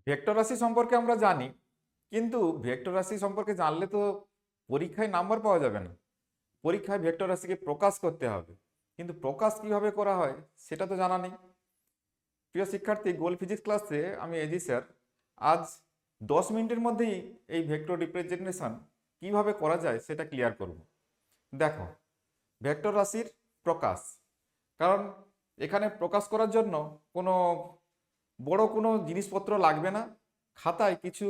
Vector রাশি সম্পর্কে আমরা জানি, কিন্তু ভেক্টর রাশি সম্পর্কে জানলে তো পরীক্ষায় নাম্বার পাওয়া যাবে না। পরীক্ষায় ভেক্টর রাশিকে প্রকাশ করতে হবে, কিন্তু প্রকাশ কিভাবে করা হয় সেটা তো জানা নেই। প্রিয় শিক্ষার্থী, গোল ফিজিক্স ক্লাসে আমি এজি স্যার আজ 10 মিনিটের মধ্যেই এই ভেক্টর রিপ্রেজেন্টেশন কিভাবে করা যায় সেটা ক্লিয়ার করব। দেখো, ভেক্টর রাশির প্রকাশ, কারণ এখানে প্রকাশ করার জন্য কোনো বড় কোনো জিনিসপত্র লাগবে না। খাতায় কিছু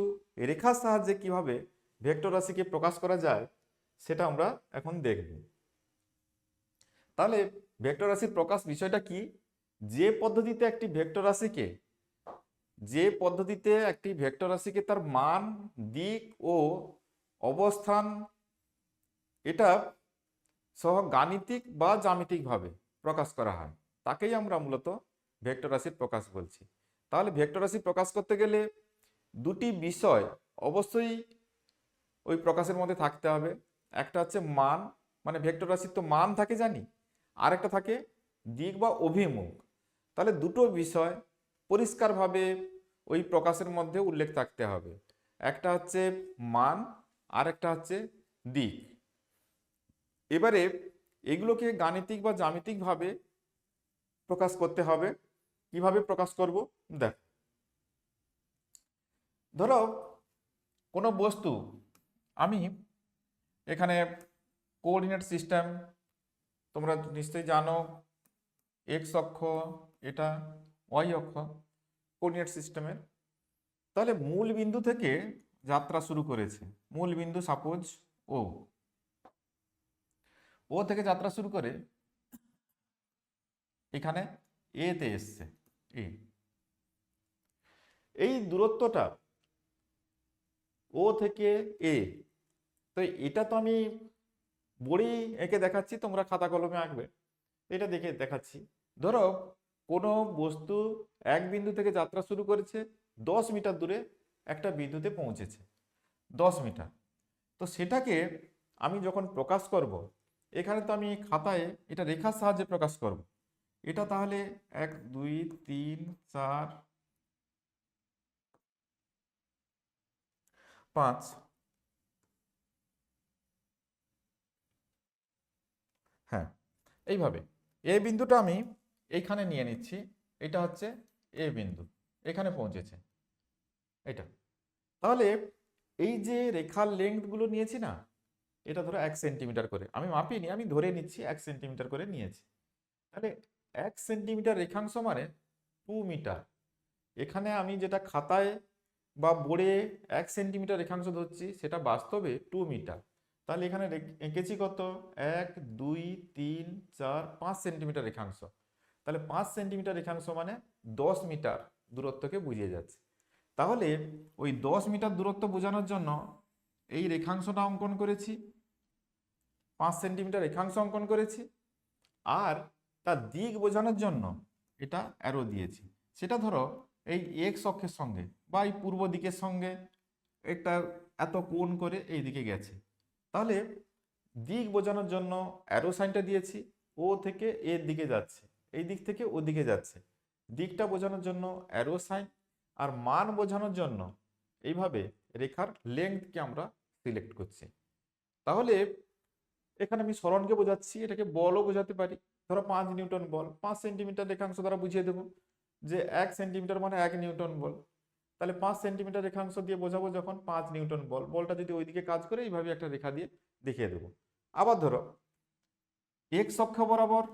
রেখার সাহায্যে কিভাবে ভেক্টর রাশিকে প্রকাশ করা যায় সেটা আমরা এখন দেখব। তাহলে ভেক্টর রাশির প্রকাশ বিষয়টা কি? যে পদ্ধতিতে একটি ভেক্টর রাশিকে তার মান, দিক ও অবস্থান এটা সহ গাণিতিক বা জ্যামিতিকভাবে প্রকাশ করা হয়, তাকেই আমরা মূলত ভেক্টর রাশির প্রকাশ বলছি। তাহলে ভেক্টর রাশি প্রকাশ করতে গেলে দুটি বিষয় অবশ্যই ওই প্রকাশের মধ্যে থাকতে হবে। একটা হচ্ছে মান, মানে ভেক্টর রাশির তো মান থাকে জানি, আর একটা থাকে দিক বা অভিমুখ। তাহলে দুটো বিষয় পরিষ্কারভাবে ওই প্রকাশের মধ্যে উল্লেখ থাকতে হবে। একটা হচ্ছে মান, আর একটা হচ্ছে দিক। এবারে এগুলোকে গাণিতিক বা জ্যামিতিকভাবে প্রকাশ করতে হবে। কিভাবে প্রকাশ করব? দেখ, ধরো কোনো বস্তু, আমি এখানে কোঅর্ডিনেট সিস্টেম তোমরা নিশ্চয়ই জানো, এক্স অক্ষ এটা, ওয়াই অক্ষ কোঅর্ডিনেট সিস্টেমের। তাহলে মূল বিন্দু থেকে যাত্রা শুরু করেছে। মূল বিন্দু সাপোজ ও, ও থেকে যাত্রা শুরু করে এখানে এ তে এসছে। এ, এই দূরত্বটা ও থেকে এ, তো এটা তো আমি বড়ি এঁকে দেখাচ্ছি, তোমরা খাতা কলমে আঁকবে। এটা দেখে দেখাচ্ছি। ধরো কোনো বস্তু এক বিন্দু থেকে যাত্রা শুরু করেছে, 10 মিটার দূরে একটা বিন্দুতে পৌঁছেছে, 10 মিটার। তো সেটাকে আমি যখন প্রকাশ করব, এখানে তো আমি খাতায় এটা রেখার সাহায্যে প্রকাশ করব। এটা তাহলে 1 2 3 4 5, হ্যাঁ, এইভাবে এ বিন্দুটা আমি এইখানে নিয়ে নিচ্ছি। এটা হচ্ছে এ বিন্দু, এখানে পৌঁছেছে এটা। তাহলে এই যে রেখার লেন্থ গুলো নিয়েছি না, এটা ধরো 1 সেন্টিমিটার করে, আমি মাপিনি, আমি ধরে নিচ্ছি 1 সেন্টিমিটার করে নিয়েছি। তাহলে 1 সেন্টিমিটার রেখাংশ মানে 2 মিটার। এখানে আমি যেটা খাতায় বা বোর্ডে 1 সেন্টিমিটার রেখাংশ ধরছি, সেটা বাস্তবে 2 মিটার। তাহলে এখানে এঁকেছি কত? 1 2 3 4 5 সেন্টিমিটার রেখাংশ। তাহলে 5 সেন্টিমিটার রেখাংশ মানে 10 মিটার দূরত্বকে বুঝিয়ে যাচ্ছে। তাহলে ওই 10 মিটার দূরত্ব বোঝানোর জন্য এই রেখাংশটা অঙ্কন করেছি, 5 সেন্টিমিটার রেখাংশ অঙ্কন করেছি। আর তার দিক বোঝানোর জন্য এটা অ্যারো দিয়েছি। সেটা ধরো এই এক্স অক্ষের সঙ্গে বা এই পূর্ব দিকের সঙ্গে একটা এত কোণ করে এই দিকে গেছে। তাহলে দিক বোঝানোর জন্য অ্যারো সাইনটা দিয়েছি, ও থেকে এর দিকে যাচ্ছে, এই দিক থেকে ও দিকে যাচ্ছে। দিকটা বোঝানোর জন্য অ্যারো সাইন, আর মান বোঝানোর জন্য এইভাবে রেখার লেন্থকে আমরা সিলেক্ট করছি। তাহলে এখানে আমি সরণকে বোঝাচ্ছি, এটাকে বলও বোঝাতে পারি। ধরো 5 নিউটন বল, 5 সেন্টিমিটার রেখাংশ দ্বারা বুঝিয়ে দেবো যে 1 সেন্টিমিটার মানে 1 নিউটন বল। তাহলে 5 সেন্টিমিটার রেখাংশ দিয়ে বোঝাবো যখন 5 নিউটন বল, বলটা যদি ওইদিকে কাজ করে এইভাবে একটা রেখা দিয়ে দেখিয়ে দেবো। আবার ধরো এক্স অক্ষ বরাবর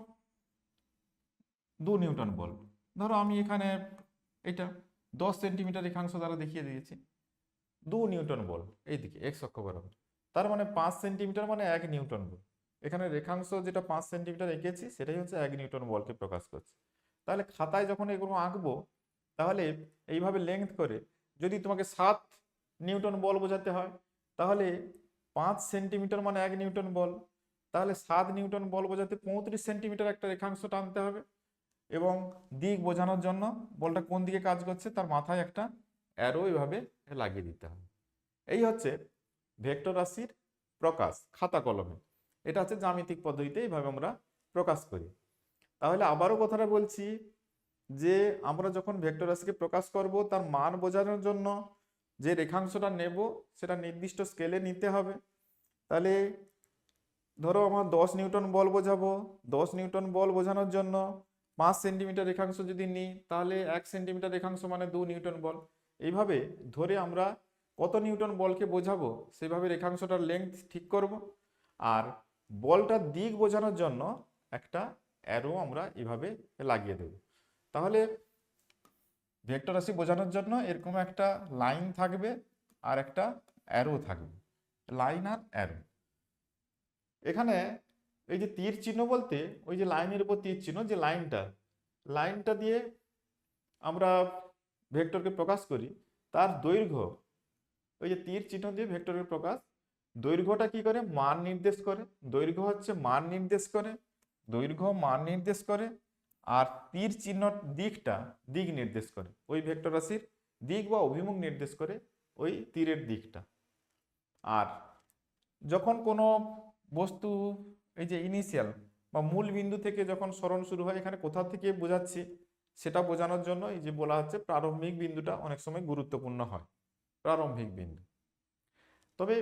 2 নিউটন বল, ধরো আমি এখানে এটা 10 সেন্টিমিটার রেখাংশ দ্বারা দেখিয়ে দিয়েছি 2 নিউটন বল এইদিকে এক্স অক্ষ বরাবর। তার মানে 5 সেন্টিমিটার মানে 1 নিউটন বল। এখানে রেখাংশ যেটা 5 সেন্টিমিটার এঁকেছি সেটাই হচ্ছে 1 নিউটন বলকে প্রকাশ করছে। তাহলে খাতায় যখন এগুলো আঁকবো, তাহলে এইভাবে লেন্থ করে যদি তোমাকে 7 নিউটন বল বোঝাতে হয়, তাহলে 5 সেন্টিমিটার মানে 1 নিউটন বল, তাহলে 7 নিউটন বল বোঝাতে 35 সেন্টিমিটার একটা রেখাংশ টানতে হবে। এবং দিক বোঝানোর জন্য বলটা কোন দিকে কাজ করছে তার মাথায় একটা অ্যারো এভাবে লাগিয়ে দিতে হবে। এই হচ্ছে ভেক্টর রাশির প্রকাশ খাতা কলমে। এটা হচ্ছে জ্যামিতিক পদ্ধতিতে এইভাবে আমরা প্রকাশ করি। তাহলে আবারও কথাটা বলছি, যে আমরা যখন ভেক্টর রাশিকে প্রকাশ করব তার মান বোঝানোর জন্য যে রেখাংশটা নেব সেটা নির্দিষ্ট স্কেলে নিতে হবে। তাহলে ধরো আমার 10 নিউটন বল বোঝাবো, 10 নিউটন বল বোঝানোর জন্য 5 সেন্টিমিটার রেখাংশ যদি নিই তাহলে 1 সেন্টিমিটার রেখাংশ মানে 2 নিউটন বল। এইভাবে ধরে আমরা কত নিউটন বলকে বোঝাবো সেভাবে রেখাংশটার লেন্থ ঠিক করব। আর বলটার দিক বোঝানোর জন্য একটা অ্যারো আমরা এভাবে লাগিয়ে দেব। তাহলে ভেক্টর রাশি বোঝানোর জন্য এরকম একটা লাইন থাকবে আর একটা অ্যারো থাকবে, লাইন আর অ্যারো। এখানে এই যে তীর চিহ্ন বলতে ওই যে লাইনের উপর তীর চিহ্ন, যে লাইনটা দিয়ে আমরা ভেক্টরকে প্রকাশ করি, তার দৈর্ঘ্য, ওই যে তীর চিহ্ন দিয়ে ভেক্টরের প্রকাশ, দৈর্ঘ্যটা কি করে মান নির্দেশ করে, দৈর্ঘ্য হচ্ছে মান নির্দেশ করে, দৈর্ঘ্য মান নির্দেশ করে। আর তীর চিহ্ন দিকটা দিক নির্দেশ করে, ওই ভেক্টর রাশির দিক বা অভিমুখ নির্দেশ করে ওই তীরের দিকটা। আর যখন কোনো বস্তু এই যে ইনিশিয়াল বা মূল বিন্দু থেকে যখন সরণ শুরু হয়, এখানে কোথা থেকে বোঝাচ্ছি সেটা বোঝানোর জন্য এই যে বলা হচ্ছে প্রারম্ভিক বিন্দুটা অনেক সময় গুরুত্বপূর্ণ হয়, প্রারম্ভিক বিন্দু। তবে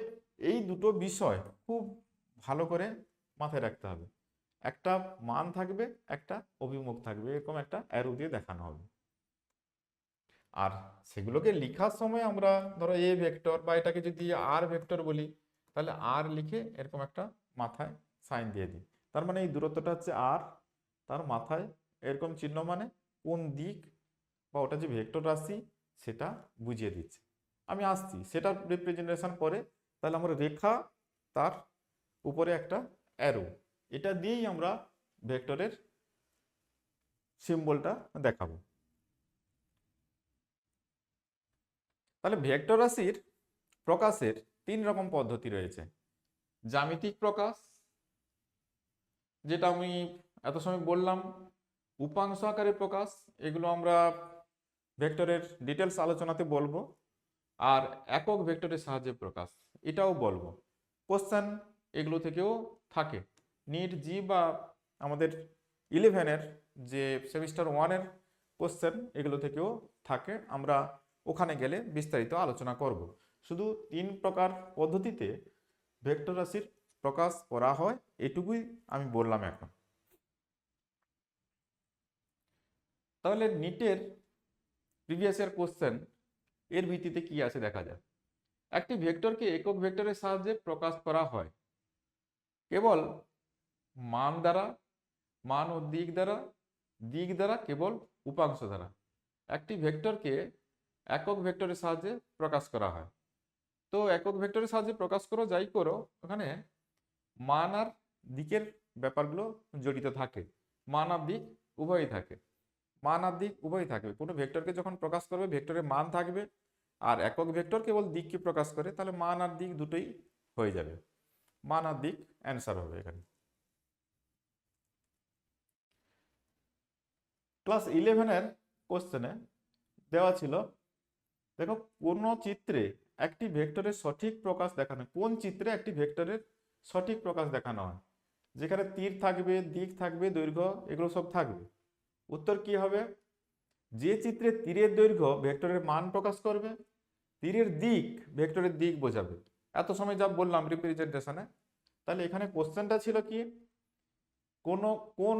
এই দুটো বিষয় খুব ভালো করে মাথায় রাখতে হবে, একটা মান থাকবে একটা অভিমুখ থাকবে, এরকম একটা অ্যারো দিয়ে দেখানো হবে। আর সেগুলোকে লেখার সময় আমরা ধরো এ ভেক্টর বা এটাকে যদি আর ভেক্টর বলি, তাহলে আর লিখে এরকম একটা মাথায় সাইন দিয়ে দিই। তার মানে এই দূরত্বটা হচ্ছে আর, তার মাথায় এরকম চিহ্ন মানে কোন দিক বা ওটা যে ভেক্টর রাশি সেটা বুঝিয়ে দিচ্ছে। আমি আসছি সেটার রিপ্রেজেন্টেশন পরে। তাহলে আমরা রেখা, তার উপরে একটা অ্যারো, এটা দিয়েই আমরা ভেক্টরের সিম্বলটা দেখাবো। তাহলে ভেক্টর রাশির প্রকাশের 3 রকম পদ্ধতি রয়েছে। জ্যামিতিক প্রকাশ, যেটা আমি এত সময় বললাম, উপাংশ আকারে প্রকাশ, এগুলো আমরা ভেক্টরের ডিটেলস আলোচনাতে বলবো। আর একক ভেক্টরের সাহায্যে প্রকাশ, এটাও বলবো। কোশ্চেন এগুলো থেকেও থাকে, নিট জি বা আমাদের 11-এর যে সেমিস্টার 1-এর কোশ্চেন এগুলো থেকেও থাকে, আমরা ওখানে গেলে বিস্তারিত আলোচনা করব। শুধু 3 প্রকার পদ্ধতিতে ভেক্টর রাশির প্রকাশ করা হয়, এটুকুই আমি বললাম এখন। তাহলে নিটের প্রিভিয়াস ইয়ার কোশ্চেন এর ভিত্তিতে কি আছে দেখা যায়। একটি ভেক্টরকে একক ভেক্টরের সাহায্যে প্রকাশ করা হয় কেবল মান দ্বারা, মান ও দিক দ্বারা, দিক দ্বারা কেবল উপাংশ দ্বারা। একটি ভেক্টরকে একক ভেক্টরের সাহায্যে প্রকাশ করা হয়। তো একক ভেক্টরের সাহায্যে প্রকাশ করো যাই করো, ওখানে মান আর দিকের ব্যাপারগুলো জড়িত থাকে, মান আর দিক উভয়ই থাকে, মান আর দিক উভয়ই থাকবে। কোনো ভেক্টরকে যখন প্রকাশ করবে ভেক্টরের মান থাকবে, আর একক ভেক্টর কেবল দিককে প্রকাশ করে, তাহলে মান আর দিক দুটোই হয়ে যাবে, মান আর দিক অ্যান্সার হবে এখানে। ক্লাস 11-এর কোশ্চেনে দেওয়া ছিল, দেখো কোন চিত্রে একটি ভেক্টরের সঠিক প্রকাশ দেখানো, কোন চিত্রে একটি ভেক্টরের সঠিক প্রকাশ দেখানো হয়, যেখানে তীর থাকবে, দিক থাকবে, দৈর্ঘ্য এগুলো সব থাকবে। উত্তর কি হবে? যে চিত্রে তীরের দৈর্ঘ্য ভেক্টরের মান প্রকাশ করবে, তীরের দিক ভেক্টরের দিক বোঝাবে। এত সময় যা বললাম রিপ্রেজেন্টেশনে, তাহলে এখানে কোশ্চেনটা ছিল কি, কোন কোন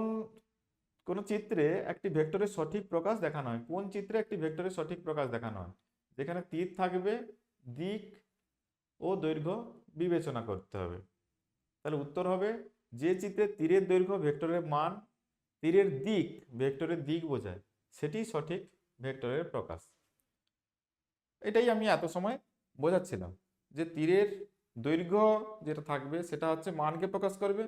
কোন চিত্রে একটি ভেক্টরের সঠিক প্রকাশ দেখানো হয়, কোন চিত্রে একটি ভেক্টরের সঠিক প্রকাশ দেখানো হয়, যেখানে তীর থাকবে, দিক ও দৈর্ঘ্য বিবেচনা করতে হবে। তাহলে উত্তর হবে যে চিত্রে তীরের দৈর্ঘ্য ভেক্টরের মান, তীরের দিক ভেক্টরের দিক বোঝায়, সেটি সঠিক ভেক্টরের প্রকাশ। এটাই আমি এত সময় বোঝাচ্ছিলাম, যে তীরের দৈর্ঘ্য যেটা থাকবে সেটা হচ্ছে মানকে প্রকাশ করবে,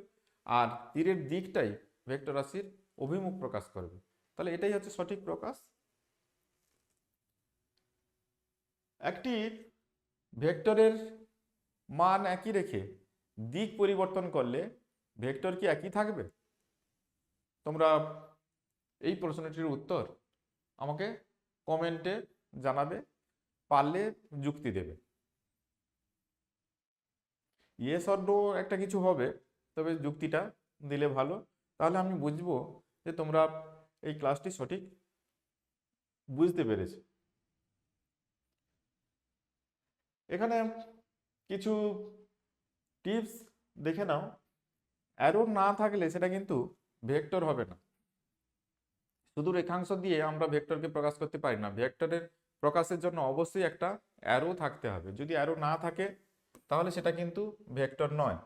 আর তীরের দিকটাই ভেক্টর রাশির অভিমুখ প্রকাশ করবে। তাহলে এটাই হচ্ছে সঠিক প্রকাশ। একটি ভেক্টরের মান একই রেখে দিক পরিবর্তন করলে ভেক্টর কি একই থাকবে? তোমরা এই প্রশ্নটির উত্তর আমাকে কমেন্টে জানাবে, পারলে যুক্তি দেবে। ইয়েস অর নো একটা কিছু হবে, তবে যুক্তিটা দিলে ভালো, তাহলে আমি বুঝবো যে তোমরা এই ক্লাসটি সঠিক বুঝতে পেরেছি। এখানে কিছু টিপস দেখে নাও। অ্যারো না থাকলে সেটা কিন্তু ভেক্টর হবে না। শুধু রেখাংশ দিয়ে আমরা ভেক্টরকে প্রকাশ করতে পারি না, ভেক্টরের প্রকাশের জন্য অবশ্যই একটা অ্যারো থাকতে হবে। যদি অ্যারো না থাকে তাহলে সেটা কিন্তু ভেক্টর নয়।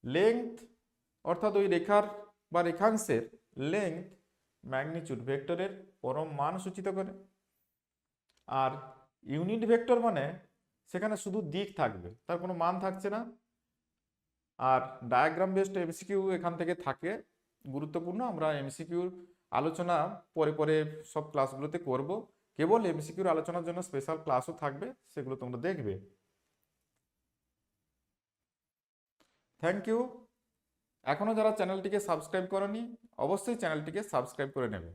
লেংথ অর্থাৎ ওই রেখার বা রেখাংশের লেংথ ম্যাগনিচিউড ভেক্টরের পরম মান সূচিত করে। আর ইউনিট ভেক্টর মানে সেখানে শুধু দিক থাকবে, তার কোনো মান থাকছে না। আর ডায়াগ্রাম বেসড এমসিকিউ এখান থেকে থাকে গুরুত্বপূর্ণ। আমরা এমসিকিউর আলোচনা পরে পরে সব ক্লাসগুলোতে করব। কেবল এমসিকিউর আলোচনার জন্য স্পেশাল ক্লাসও থাকবে, সেগুলো তোমরা দেখবে। Thank you. এখনো যারা চ্যানেলটিকে সাবস্ক্রাইব করনি অবশ্যই চ্যানেলটিকে সাবস্ক্রাইব করে নেবে।